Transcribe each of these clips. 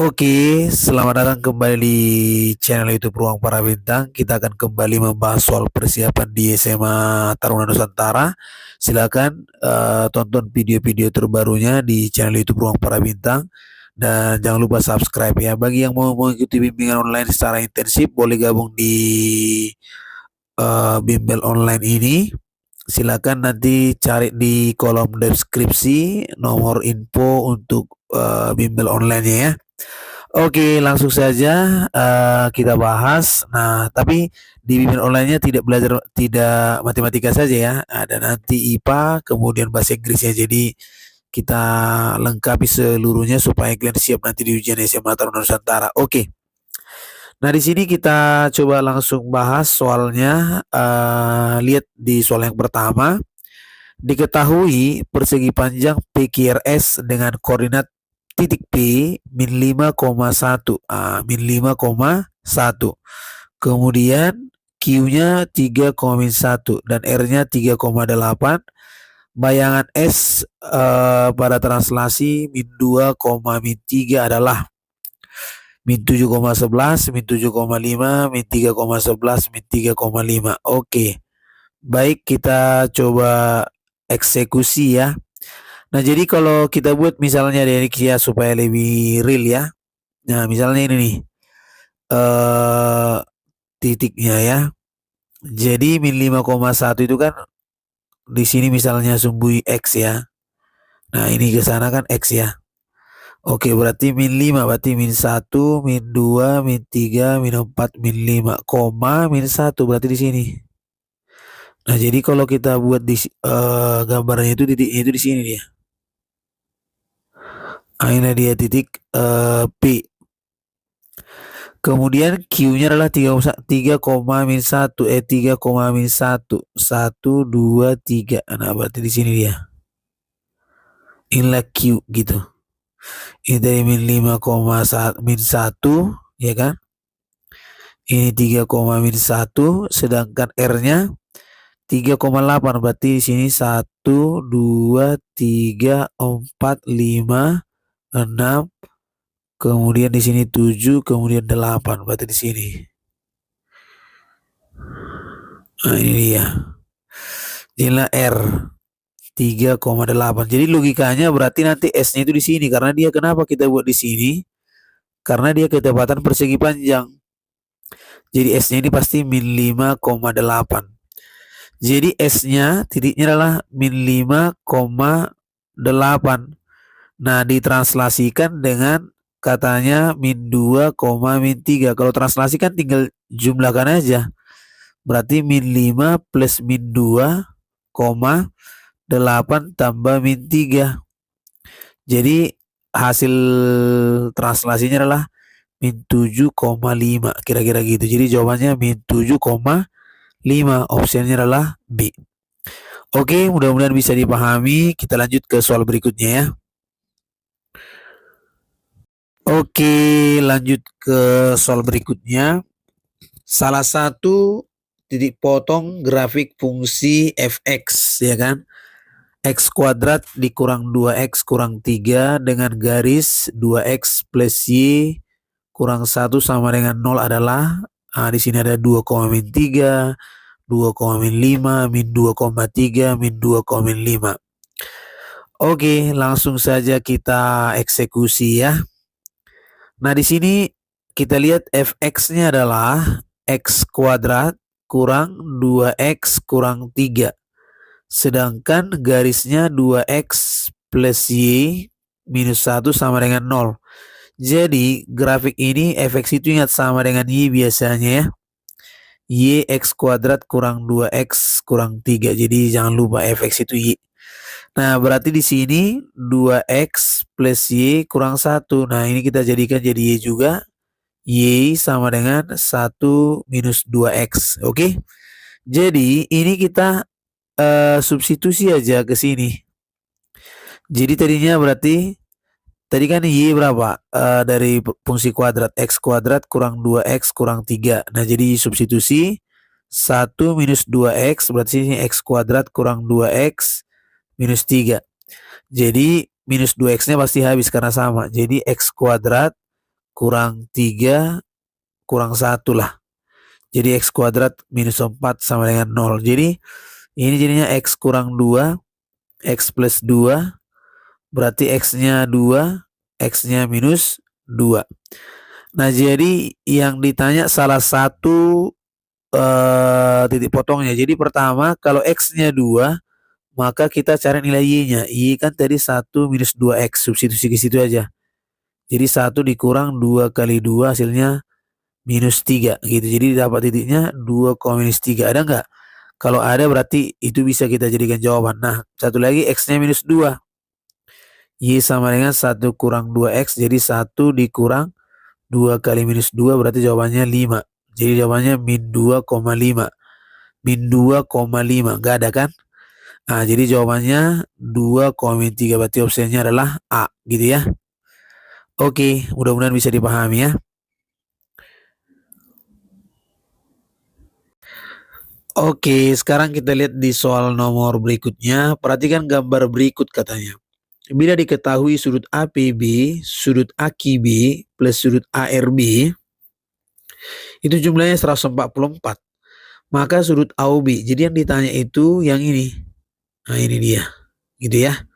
Oke, selamat datang kembali di channel YouTube Ruang Para Bintang. Kita akan kembali membahas soal persiapan di SMA Taruna Nusantara. Silakan tonton video-video terbarunya di channel YouTube Ruang Para Bintang dan jangan lupa subscribe ya. Bagi yang mau mengikuti bimbingan online secara intensif, boleh gabung di bimbel online ini. Silakan nanti cari di kolom deskripsi nomor info untuk bimbel online-nya ya. Oke, langsung saja kita bahas. Nah, tapi di bimbingan online-nya tidak matematika saja ya. Ada nanti IPA, kemudian bahasa Inggrisnya. Jadi kita lengkapi seluruhnya supaya kalian siap nanti di ujian SMA Taruna Nusantara. Oke. Nah, di sini kita coba langsung bahas soalnya. Lihat di soal yang pertama. Diketahui persegi panjang PQRS dengan koordinat titik P min 5,1 min 5,1, kemudian Q-nya 3,1 dan R-nya 3,8. Bayangan S pada translasi min 2, min 3 adalah min 7,11, min 7,5, min 3,11, min 3,5. Oke, baik, kita coba eksekusi ya. Nah, jadi kalau kita buat misalnya dari ya supaya lebih real ya. Nah, misalnya ini nih titiknya ya. Jadi min 5,1 itu kan di sini misalnya sumbu X ya. Nah, ini ke sana kan X ya. Oke, berarti min 5 berarti min 1, min 2, min 3, min 4, min 5, koma min 1 berarti di sini. Nah, jadi kalau kita buat di gambarnya itu titiknya itu di sini dia. Ini dia titik P. Kemudian Q-nya adalah 3, min 1, 3, min 1, 1, 2, 3. Nah, berarti di sini dia. Inilah Q gitu. Ini dari min 5, min 1, ya kan? Ini 3, min 1, sedangkan R-nya 3,8, berarti di sini 1, 2, 3, 4, 5, 6, kemudian di sini 7, kemudian 8, berarti di sini. Nah, ini dia. Inilah R 3,8. Jadi logikanya berarti nanti S-nya itu di sini, karena dia kenapa kita buat di sini? Karena dia ketepatan persegi panjang. Jadi S-nya ini pasti min 5,8. Jadi S-nya titiknya adalah min 5,8. Nah, ditranslasikan dengan katanya min 2, min 3. Kalau translasikan tinggal jumlahkan aja. Berarti min 5 plus min 2, 8 tambah min 3. Jadi hasil translasinya adalah min 7,5. Kira-kira gitu. Jadi jawabannya min 7,5. Opsinya adalah B. Oke, mudah-mudahan bisa dipahami. Kita lanjut ke soal berikutnya ya. Oke, lanjut ke soal berikutnya. Salah satu titik potong grafik fungsi fx ya kan. X kuadrat dikurang 2x kurang 3 dengan garis 2x plus y kurang 1 sama dengan 0 adalah di sini ada 2, min 3, 2, min 5, min 2,3, min 2,5. Oke, langsung saja kita eksekusi ya. Nah, di sini kita lihat fx-nya adalah x kuadrat kurang 2x kurang 3. Sedangkan garisnya 2x plus y minus 1 sama dengan 0. Jadi grafik ini fx itu ingat sama dengan y biasanya ya. Y x kuadrat kurang 2x kurang 3. Jadi jangan lupa fx itu y. Nah, berarti di sini 2x plus y kurang 1. Nah, ini kita jadikan jadi y juga. Y sama dengan 1 minus 2x. Oke. Jadi ini kita substitusi aja ke sini. Jadi tadinya berarti tadi kan y berapa? Dari fungsi kuadrat x kuadrat kurang 2x kurang 3. Nah, jadi substitusi 1 minus 2x berarti ini x kuadrat kurang 2x minus 3. Jadi minus 2x-nya pasti habis karena sama. Jadi x kuadrat kurang 3 kurang 1 lah. Jadi X kuadrat minus 4 sama dengan 0. Jadi ini jadinya X kurang 2, X plus 2, berarti X-nya 2, X-nya minus 2. Nah, jadi yang ditanya salah satu titik potongnya. Jadi pertama, kalau X-nya 2, maka kita cari nilai Y-nya. Y kan tadi 1 minus 2X, substitusi ke situ aja. Jadi 1 dikurang 2 kali 2 hasilnya minus 3 gitu. Jadi dapat titiknya 2, minus 3. Ada nggak? Kalau ada berarti itu bisa kita jadikan jawaban. Nah, satu lagi X-nya minus 2. Y sama dengan 1 kurang 2X, jadi 1 dikurang 2 kali minus 2 berarti jawabannya 5. Jadi jawabannya min 2,5. Min 2,5. Nggak ada kan? Nah, jadi jawabannya 2,3. Berarti opsinya adalah A gitu ya. Oke, mudah-mudahan bisa dipahami ya. Oke, sekarang kita lihat di soal nomor berikutnya. Perhatikan gambar berikut katanya. Bila diketahui sudut APB, sudut AQB plus sudut ARB itu jumlahnya 144. Maka sudut AOB. Jadi yang ditanya itu yang ini. Nah, ini dia. Gitu ya.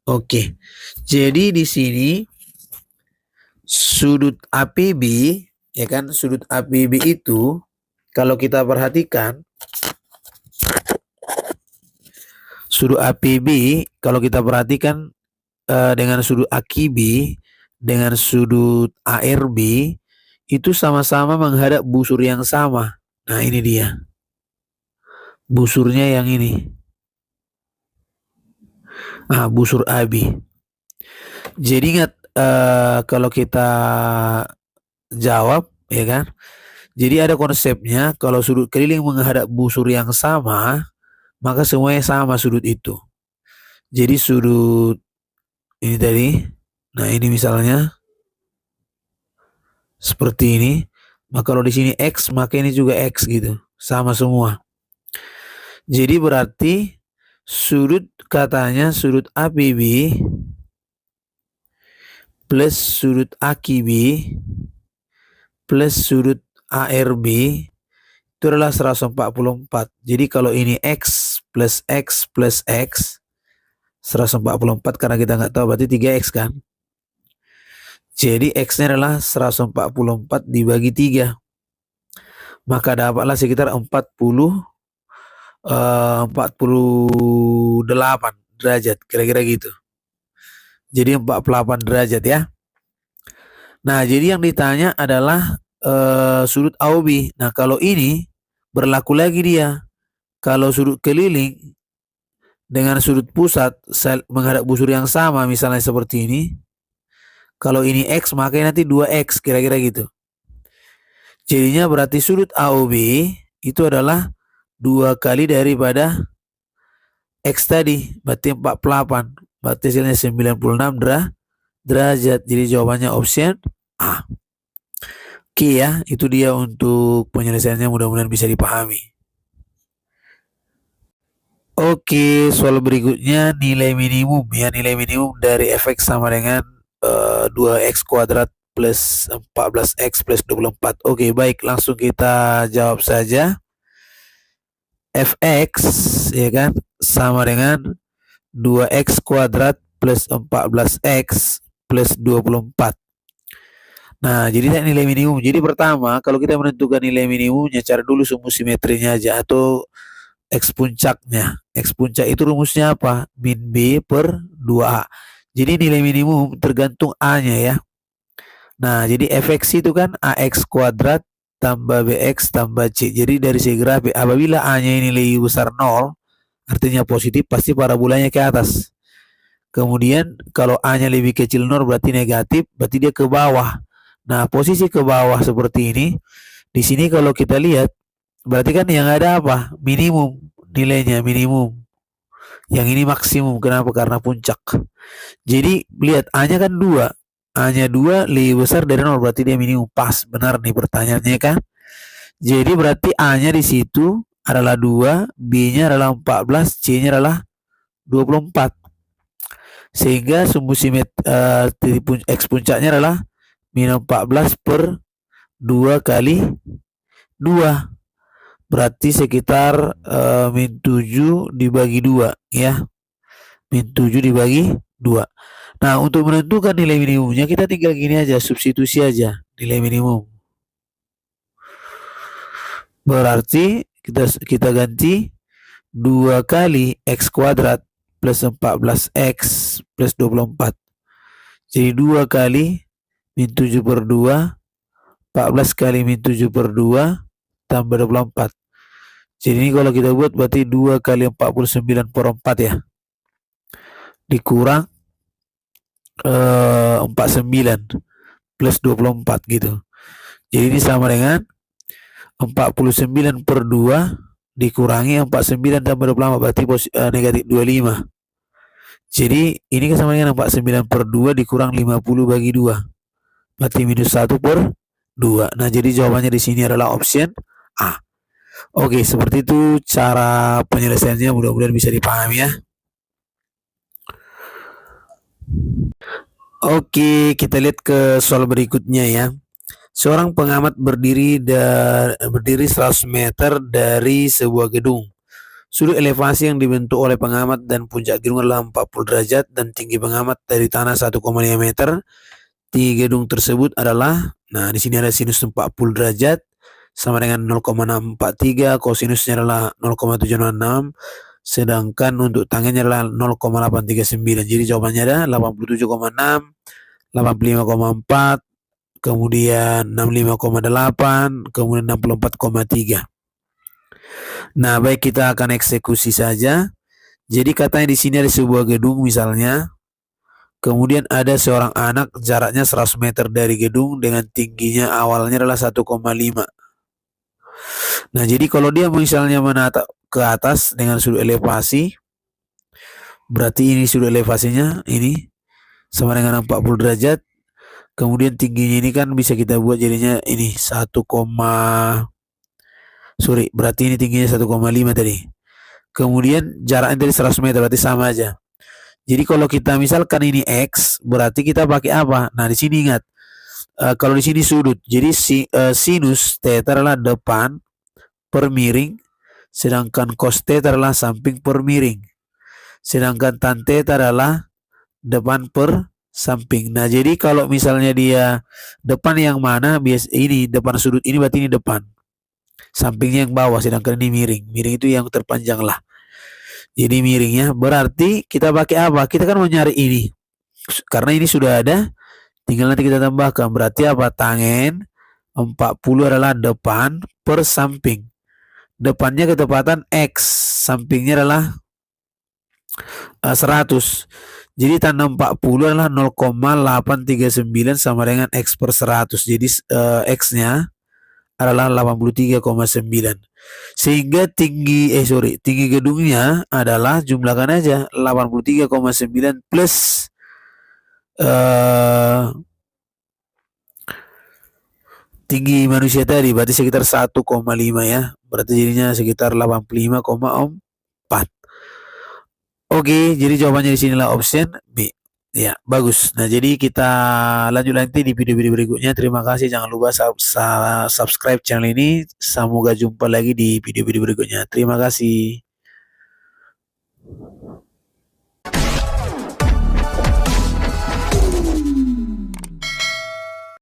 Oke. Jadi di sini sudut APB ya kan, sudut APB itu kalau kita perhatikan sudut APB kalau kita perhatikan dengan sudut AQB dengan sudut ARB itu sama-sama menghadap busur yang sama. Nah, ini dia. Busurnya yang ini. Nah, busur AB. Jadi ingat kalau kita jawab ya kan. Jadi ada konsepnya kalau sudut keliling menghadap busur yang sama, maka semuanya sama sudut itu. Jadi sudut ini tadi, nah ini misalnya seperti ini, maka kalau di sini X maka ini juga X gitu, sama semua. Jadi berarti sudut katanya sudut APB plus sudut AQB plus sudut ARB itu adalah 144. Jadi kalau ini X plus X plus X 144 karena kita nggak tahu berarti 3X kan. Jadi X-nya adalah 144 dibagi 3. Maka dapatlah sekitar 48 derajat kira-kira gitu. Jadi 48 derajat ya. Nah, jadi yang ditanya adalah sudut AOB. Nah, kalau ini berlaku lagi dia. Kalau sudut keliling dengan sudut pusat menghadap busur yang sama misalnya seperti ini. Kalau ini X maka nanti 2X kira-kira gitu. Jadinya berarti sudut AOB itu adalah 2 kali daripada X tadi. Berarti 48. Berarti hasilnya 96 derajat. Jadi jawabannya option A. Oke ya, itu dia untuk penyelesaiannya, mudah-mudahan bisa dipahami. Oke, soal berikutnya nilai minimum ya, nilai minimum dari fx sama dengan 2x kuadrat plus 14x plus 24. Oke, baik, langsung kita jawab saja. Fx ya kan sama dengan 2x kuadrat plus 14x plus 24. Nah, jadi nilai minimum. Jadi pertama, kalau kita menentukan nilai minimumnya, cari dulu sumu simetrinya aja atau X puncaknya. X puncak itu rumusnya apa? Min B per 2A. Jadi nilai minimum tergantung A-nya ya. Nah, jadi fx itu kan AX kuadrat tambah BX tambah C. Jadi dari segi grafik, apabila A-nya ini lebih besar 0, artinya positif, pasti parabolanya ke atas. Kemudian kalau A-nya lebih kecil 0 berarti negatif, berarti dia ke bawah. Nah, posisi ke bawah seperti ini. Di sini kalau kita lihat, berarti kan yang ada apa? Minimum, nilainya minimum. Yang ini maksimum. Kenapa? Karena puncak. Jadi lihat A-nya kan 2. A-nya 2 lebih besar dari 0, berarti dia minimum. Pas, benar nih pertanyaannya kan? Jadi berarti A-nya di situ adalah 2, B-nya adalah 14, C-nya adalah 24. Sehingga sumbu X puncaknya adalah min 14 per 2 kali 2. Berarti sekitar min 7 dibagi 2 ya. Min 7 dibagi 2. Nah, untuk menentukan nilai minimumnya kita tinggal gini aja, substitusi aja nilai minimum. Berarti kita ganti 2 kali x kuadrat plus 14x plus 24. Jadi 2 kali min 7 per 2, 14 kali min 7 per 2 tambah 24. Jadi ini kalau kita buat berarti 2 kali 49 per 4 ya. Dikurang 49 plus 24 gitu. Jadi ini sama dengan 49 per 2 dikurangi 49 tambah 24 berarti negatif 25. Jadi ini sama dengan 49 per 2 dikurang 50 bagi 2. Berarti minus 1 per 2. Nah, jadi jawabannya di sini adalah option A. Oke, seperti itu cara penyelesaiannya, mudah-mudahan bisa dipahami ya. Oke, kita lihat ke soal berikutnya ya. Seorang pengamat berdiri 100 meter dari sebuah gedung. Sudut elevasi yang dibentuk oleh pengamat dan puncak gedung adalah 40 derajat dan tinggi pengamat dari tanah 1,5 meter. Tinggi gedung tersebut adalah, nah di sini ada sinus 40 derajat sama dengan 0,643, kosinusnya adalah 0,706, sedangkan untuk tangennya adalah 0,839. Jadi jawabannya ada 87,6, 85,4, kemudian 65,8, kemudian 64,3. Nah, baik, kita akan eksekusi saja. Jadi katanya di sini ada sebuah gedung misalnya. Kemudian ada seorang anak jaraknya 100 meter dari gedung dengan tingginya awalnya adalah 1,5. Nah, jadi kalau dia misalnya menatap ke atas dengan sudut elevasi, berarti ini sudut elevasinya ini sama dengan 40 derajat. Kemudian tingginya ini kan bisa kita buat jadinya ini berarti ini tingginya 1,5 tadi. Kemudian jaraknya dari 100 meter berarti sama aja. Jadi kalau kita misalkan ini X, berarti kita pakai apa? Nah, di sini ingat, kalau di sini sudut, jadi sinus theta adalah depan per miring, sedangkan cos theta adalah samping per miring. Sedangkan tan theta adalah depan per samping. Nah, jadi kalau misalnya dia depan yang mana, ini depan sudut ini berarti ini depan. Sampingnya yang bawah, sedangkan ini miring. Miring itu yang terpanjang lah. Jadi miringnya berarti kita pakai apa? Kita kan mau nyari ini. Karena ini sudah ada, tinggal nanti kita tambahkan. Berarti apa? Tangen 40 adalah depan per samping. Depannya ketepatan X, sampingnya adalah 100. Jadi tan 40 adalah 0,839 sama dengan X per 100. Jadi X-nya adalah 83,9. Sehingga tinggi gedungnya adalah, jumlahkan aja 83,9 plus tinggi manusia tadi berarti sekitar 1,5 ya. Berarti jadinya sekitar 85,4. Oke, jadi jawabannya di sinilah option B. Ya, bagus. Nah, jadi kita lanjut nanti di video-video berikutnya. Terima kasih. Jangan lupa subscribe channel ini. Semoga jumpa lagi di video-video berikutnya. Terima kasih.